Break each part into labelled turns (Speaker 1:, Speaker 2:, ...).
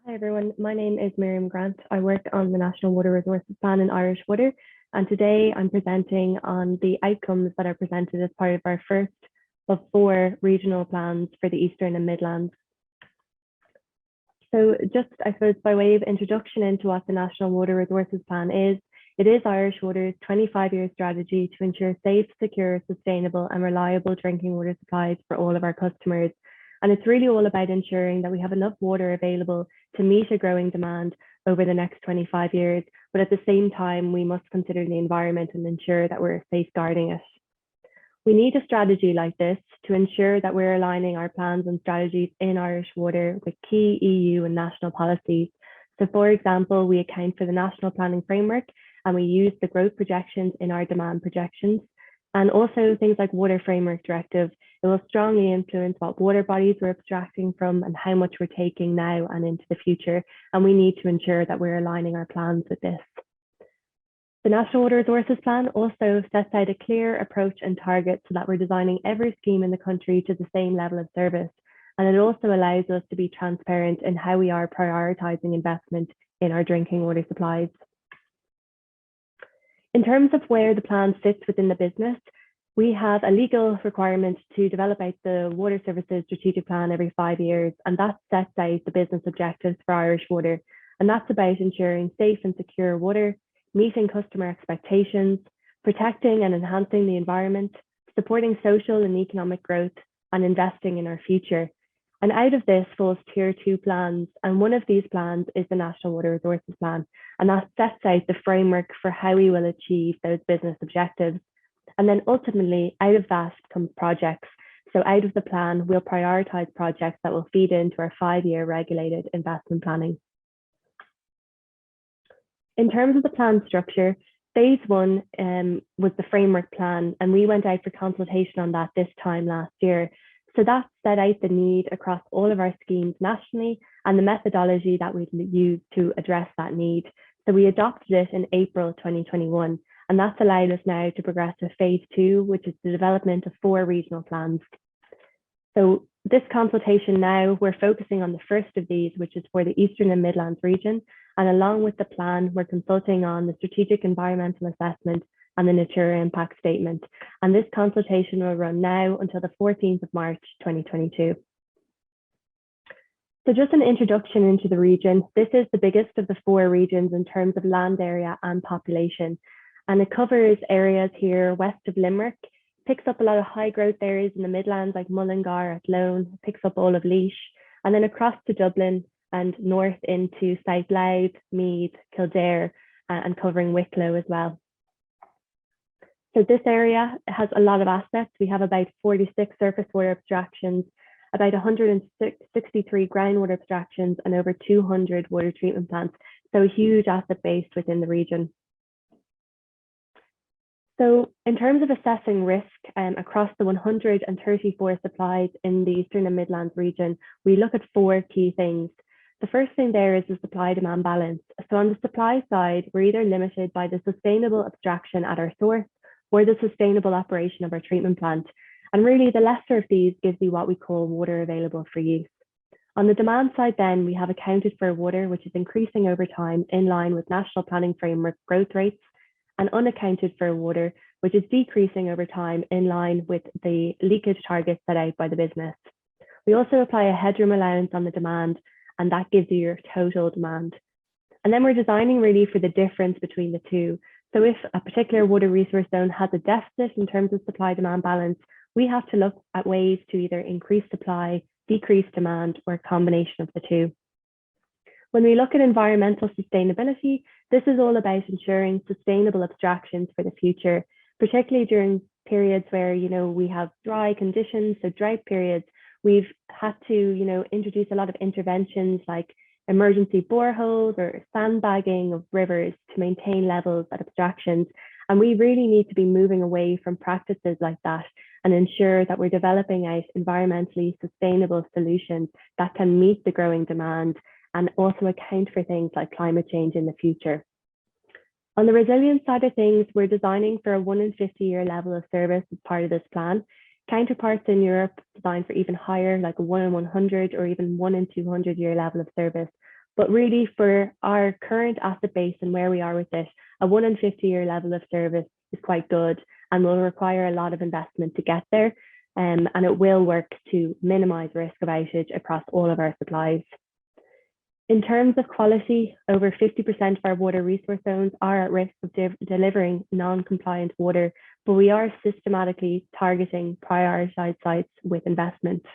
Speaker 1: Hi everyone, my name is Miriam Grant. I work on the National Water Resources Plan in Irish Water, and today I'm presenting on the outcomes that are presented as part of our first of four regional plans for the Eastern and Midlands. So just, I suppose, by way of introduction into what the National Water Resources Plan is, it is Irish Water's 25-year strategy to ensure safe, secure, sustainable and reliable drinking water supplies for all of our customers. And it's really all about ensuring that we have enough water available to meet a growing demand over the next 25 years. But at the same time, we must consider the environment and ensure that we're safeguarding it. We need a strategy like this to ensure that we're aligning our plans and strategies in Irish Water with key EU and national policies. So for example, we account for the National Planning Framework and we use the growth projections in our demand projections. And also things like Water Framework Directive, it will strongly influence what water bodies we're abstracting from and how much we're taking now and into the future. And we need to ensure that we're aligning our plans with this. The National Water Resources Plan also sets out a clear approach and target so that we're designing every scheme in the country to the same level of service. And it also allows us to be transparent in how we are prioritising investment in our drinking water supplies. In terms of where the plan sits within the business, we have a legal requirement to develop out the Water Services Strategic Plan every 5 years, and that sets out the business objectives for Irish Water. And that's about ensuring safe and secure water, meeting customer expectations, protecting and enhancing the environment, supporting social and economic growth, and investing in our future. And out of this falls tier 2 plans, and one of these plans is the National Water Resources Plan, and that sets out the framework for how we will achieve those business objectives. And then ultimately, out of that comes projects. So out of the plan, we'll prioritise projects that will feed into our 5-year regulated investment planning. In terms of the plan structure, phase 1 was the framework plan, and we went out for consultation on that this time last year. So that set out the need across all of our schemes nationally and the methodology that we'd use to address that need. So we adopted it in April 2021, and that's allowed us now to progress to phase 2, which is the development of 4 regional plans. So this consultation now, we're focusing on the first of these, which is for the Eastern and Midlands Region. And along with the plan, we're consulting on the strategic environmental assessment and the Natura impact statement. And this consultation will run now until the 14th of March, 2022. So just an introduction into the region. This is the biggest of the 4 regions in terms of land area and population. And it covers areas here west of Limerick, picks up a lot of high growth areas in the Midlands like Mullingar, Athlone, picks up all of Laois, and then across to Dublin and north into South Louth, Meath, Kildare, and covering Wicklow as well. So this area has a lot of assets. We have about 46 surface water abstractions, about 163 groundwater abstractions, and over 200 water treatment plants. So a huge asset base within the region. So in terms of assessing risk across the 134 supplies in the Eastern and Midlands region, we look at 4 key things. The first thing there is the supply-demand balance. So on the supply side, we're either limited by the sustainable abstraction at our source or the sustainable operation of our treatment plant. And really the lesser of these gives you what we call water available for use. On the demand side then, we have accounted for water which is increasing over time in line with National Planning Framework growth rates, and unaccounted for water which is decreasing over time in line with the leakage targets set out by the business. We also apply a headroom allowance on the demand, and that gives you your total demand. And then we're designing really for the difference between the two. So if a particular water resource zone has a deficit in terms of supply-demand balance, we have to look at ways to either increase supply, decrease demand, or a combination of the two. When we look at environmental sustainability, this is all about ensuring sustainable abstractions for the future, particularly during periods where, we have dry conditions, so drought periods. We've had to, introduce a lot of interventions like emergency boreholes or sandbagging of rivers to maintain levels at abstractions. And we really need to be moving away from practices like that and ensure that we're developing out environmentally sustainable solutions that can meet the growing demand and also account for things like climate change in the future. On the resilience side of things, we're designing for a 1 in 50-year level of service as part of this plan. Counterparts in Europe designed for even higher, like a 1 in 100 or even 1 in 200-year level of service. But really, for our current asset base and where we are with it, a 1 in 50-year level of service is quite good and will require a lot of investment to get there. And it will work to minimise risk of outage across all of our supplies. In terms of quality, over 50% of our water resource zones are at risk of delivering non-compliant water, but we are systematically targeting prioritised sites with investment.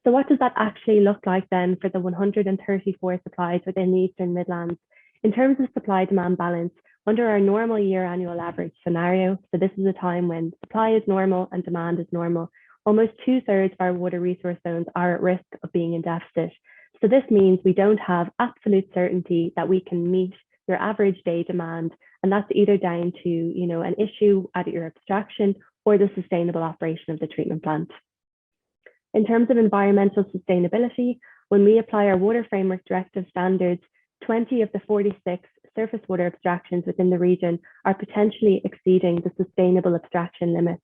Speaker 1: So what does that actually look like then for the 134 supplies within the Eastern Midlands? In terms of supply-demand balance, under our normal year annual average scenario, so this is a time when supply is normal and demand is normal, almost 2/3 of our water resource zones are at risk of being in deficit. So this means we don't have absolute certainty that we can meet your average day demand, and that's either down to an issue at your abstraction or the sustainable operation of the treatment plant. In terms of environmental sustainability, when we apply our Water Framework Directive standards, 20 of the 46 surface water abstractions within the region are potentially exceeding the sustainable abstraction limits.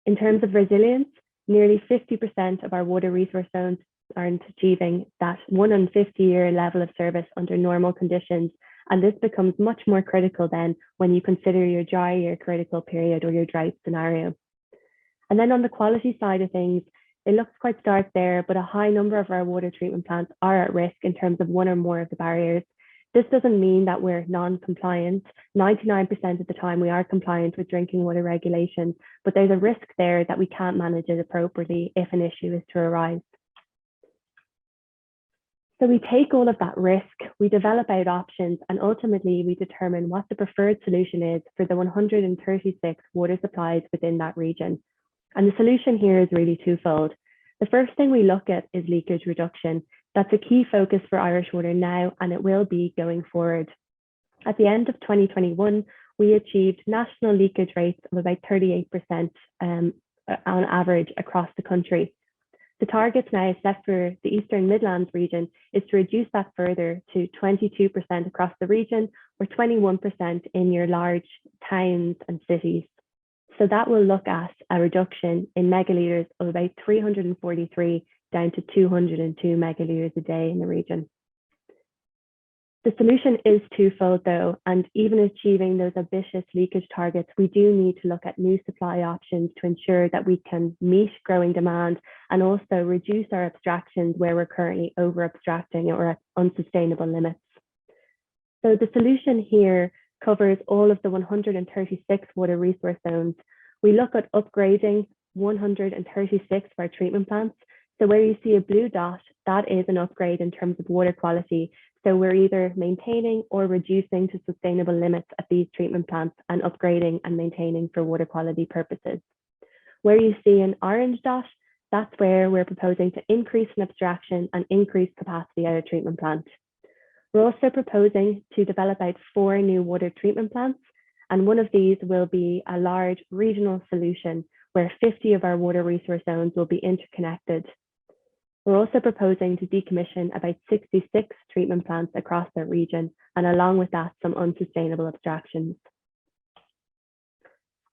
Speaker 1: In terms of resilience, nearly 50% of our water resource zones aren't achieving that 1 in 50-year level of service under normal conditions, and this becomes much more critical then when you consider your dry year critical period or your drought scenario. And then on the quality side of things, it looks quite stark there, but a high number of our water treatment plants are at risk in terms of one or more of the barriers. This doesn't mean that we're non-compliant. 99% of the time we are compliant with drinking water regulations, but there's a risk there that we can't manage it appropriately if an issue is to arise. So we take all of that risk, we develop out options, and ultimately we determine what the preferred solution is for the 136 water supplies within that region. And the solution here is really twofold. The first thing we look at is leakage reduction. That's a key focus for Irish Water now, and it will be going forward. At the end of 2021, we achieved national leakage rates of about 38% on average across the country. The target now set for the Eastern Midlands region is to reduce that further to 22% across the region or 21% in your large towns and cities. So that will look at a reduction in megalitres of about 343 down to 202 megalitres a day in the region. The solution is twofold though, and even achieving those ambitious leakage targets, we do need to look at new supply options to ensure that we can meet growing demand and also reduce our abstractions where we're currently over abstracting or at unsustainable limits. So the solution here covers all of the 136 water resource zones. We look at upgrading 136 of our treatment plants. So where you see a blue dot, that is an upgrade in terms of water quality. So we're either maintaining or reducing to sustainable limits at these treatment plants and upgrading and maintaining for water quality purposes. Where you see an orange dot, that's where we're proposing to increase in abstraction and increase capacity at a treatment plant. We're also proposing to develop out 4 new water treatment plants, and one of these will be a large regional solution where 50 of our water resource zones will be interconnected. We're also proposing to decommission about 66 treatment plants across the region, and along with that, some unsustainable abstractions.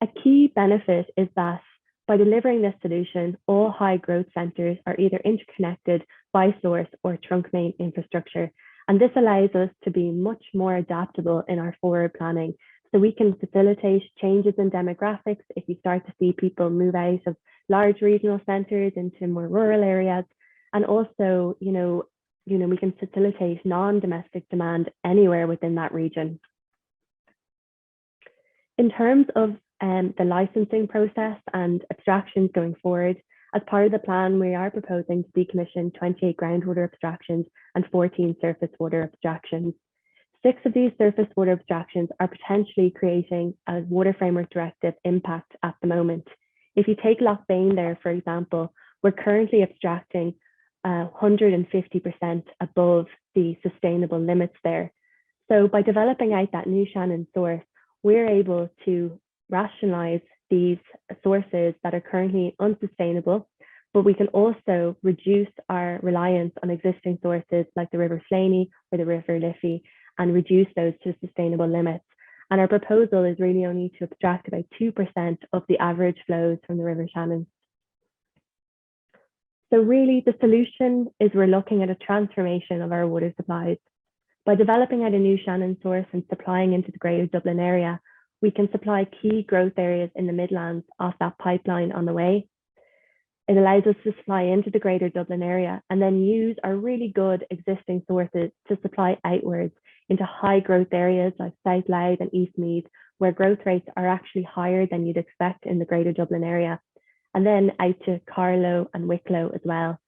Speaker 1: A key benefit is that by delivering this solution, all high growth centres are either interconnected by source or trunk main infrastructure, and this allows us to be much more adaptable in our forward planning. So we can facilitate changes in demographics if you start to see people move out of large regional centres into more rural areas. And also, we can facilitate non-domestic demand anywhere within that region. In terms of the licensing process and abstractions going forward, as part of the plan, we are proposing to decommission 28 groundwater abstractions and 14 surface water abstractions. 6 of these surface water abstractions are potentially creating a Water Framework Directive impact at the moment. If you take Lochbane there, for example, we're currently abstracting 150% above the sustainable limits there. So by developing out that new Shannon source, we're able to rationalise these sources that are currently unsustainable, but we can also reduce our reliance on existing sources like the River Slaney or the River Liffey and reduce those to sustainable limits. And our proposal is really only to abstract about 2% of the average flows from the River Shannon. So really the solution is we're looking at a transformation of our water supplies. By developing out a new Shannon source and supplying into the Greater Dublin area, we can supply key growth areas in the Midlands off that pipeline on the way. It allows us to supply into the Greater Dublin area and then use our really good existing sources to supply outwards into high growth areas like South Louth and East Meath, where growth rates are actually higher than you'd expect in the Greater Dublin area, and then out to Carlow and Wicklow as well.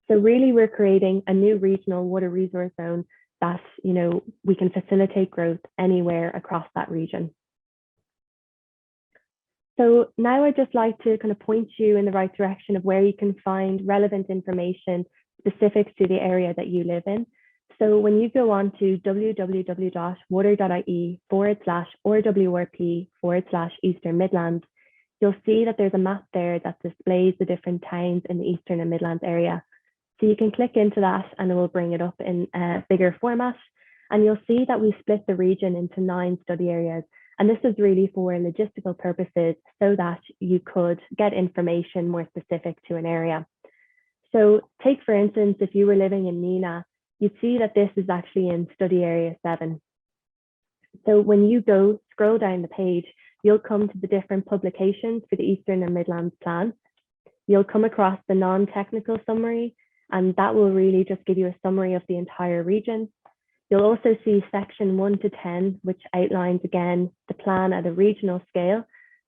Speaker 1: So really we're creating a new regional water resource zone that, we can facilitate growth anywhere across that region. So now I'd just like to kind of point you in the right direction of where you can find relevant information specific to the area that you live in. So when you go on to www.water.ie/RWRP/Eastern Midlands, you'll see that there's a map there that displays the different towns in the Eastern and Midlands area. So you can click into that and it will bring it up in a bigger format. And you'll see that we split the region into 9 study areas. And this is really for logistical purposes so that you could get information more specific to an area. So take, for instance, if you were living in Neenah, you'd see that this is actually in study area 7. So when you scroll down the page, you'll come to the different publications for the Eastern and Midlands Plan. You'll come across the non-technical summary, and that will really just give you a summary of the entire region. You'll also see section 1 to 10, which outlines again the plan at a regional scale.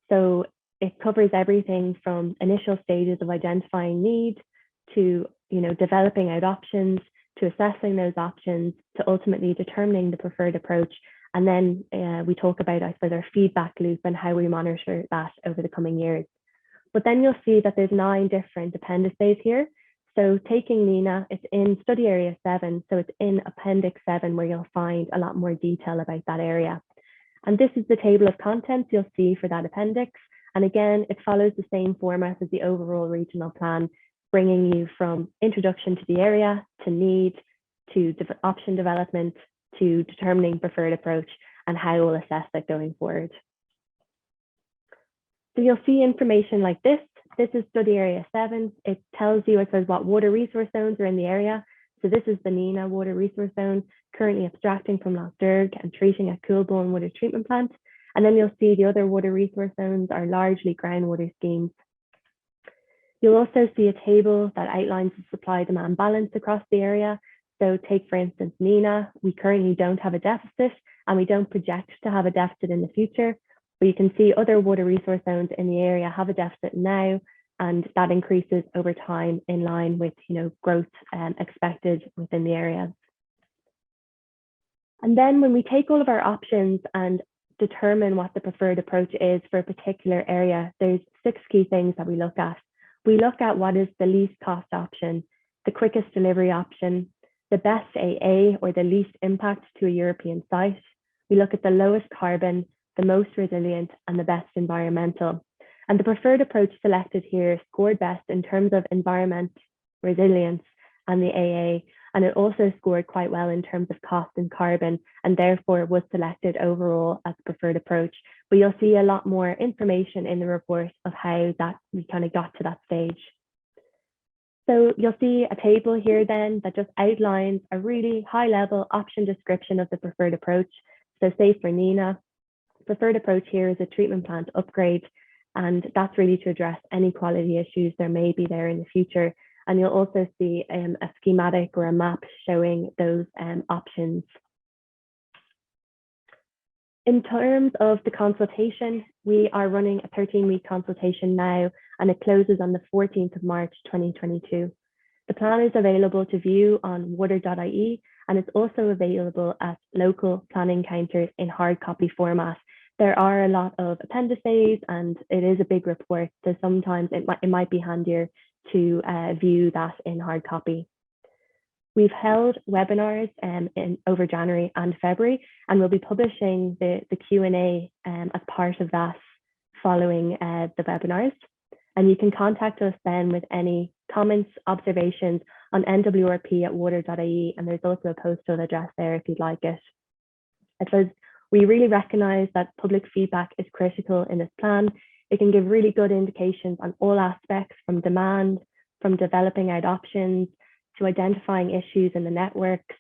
Speaker 1: So it covers everything from initial stages of identifying need to developing out options, to assessing those options, to ultimately determining the preferred approach. And then we talk about, I suppose, our feedback loop and how we monitor that over the coming years. But then you'll see that there's 9 different appendices here. So taking Neenah, it's in study area 7. So it's in appendix 7 where you'll find a lot more detail about that area. And this is the table of contents you'll see for that appendix. And again, it follows the same format as the overall regional plan, bringing you from introduction to the area, to need, to option development, to determining preferred approach, and how we'll assess that going forward. So you'll see information like this. This is study area 7. It tells you, I suppose, what water resource zones are in the area. So this is the Neenah water resource zone, currently abstracting from Lough Derg and treating at Coolbawn water treatment plant. And then you'll see the other water resource zones are largely groundwater schemes. You'll also see a table that outlines the supply-demand balance across the area. So take, for instance, Neenah. We currently don't have a deficit and we don't project to have a deficit in the future. But you can see other water resource zones in the area have a deficit now, and that increases over time in line with growth expected within the area. And then when we take all of our options and determine what the preferred approach is for a particular area, there's 6 key things that we look at. We look at what is the least cost option, the quickest delivery option, the best AA or the least impact to a European site. We look at the lowest carbon, the most resilient, and the best environmental. And the preferred approach selected here scored best in terms of environment, resilience, and the AA. And it also scored quite well in terms of cost and carbon, and therefore was selected overall as the preferred approach. But you'll see a lot more information in the report of how that we kind of got to that stage. So you'll see a table here then that just outlines a really high level option description of the preferred approach. So say for Neenah, preferred approach here is a treatment plant upgrade, and that's really to address any quality issues there may be there in the future. And you'll also see a schematic or a map showing those options. In terms of the consultation, we are running a 13-week consultation now, and it closes on the 14th of March 2022. The plan is available to view on water.ie, and it's also available at local planning counters in hard copy format. There are a lot of appendices and it is a big report, so sometimes it might be handier to view that in hard copy. We've held webinars over January and February, and we'll be publishing the Q&A as part of that following the webinars. And you can contact us then with any comments, observations on nwrp@water.ie, and there's also a postal address there if you'd like it. I suppose we really recognise that public feedback is critical in this plan. It can give really good indications on all aspects, from demand, from developing out options, to identifying issues in the networks.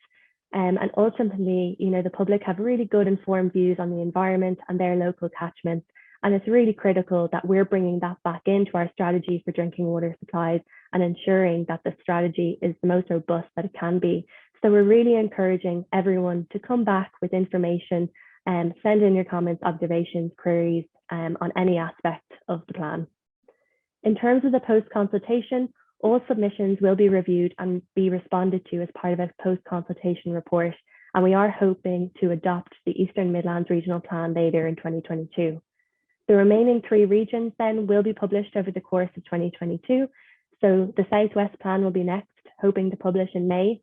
Speaker 1: And ultimately, the public have really good informed views on the environment and their local catchments. And it's really critical that we're bringing that back into our strategy for drinking water supplies and ensuring that the strategy is the most robust that it can be. So we're really encouraging everyone to come back with information and send in your comments, observations, queries on any aspect of the plan. In terms of the post-consultation, all submissions will be reviewed and be responded to as part of a post-consultation report. And we are hoping to adopt the Eastern Midlands Regional Plan later in 2022. The remaining 3 regions then will be published over the course of 2022. So the Southwest Plan will be next, hoping to publish in May.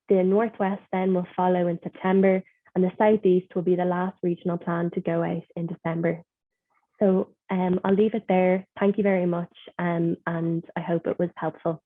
Speaker 1: The Northwest then will follow in September, and the Southeast will be the last regional plan to go out in December. So I'll leave it there. Thank you very much, and I hope it was helpful.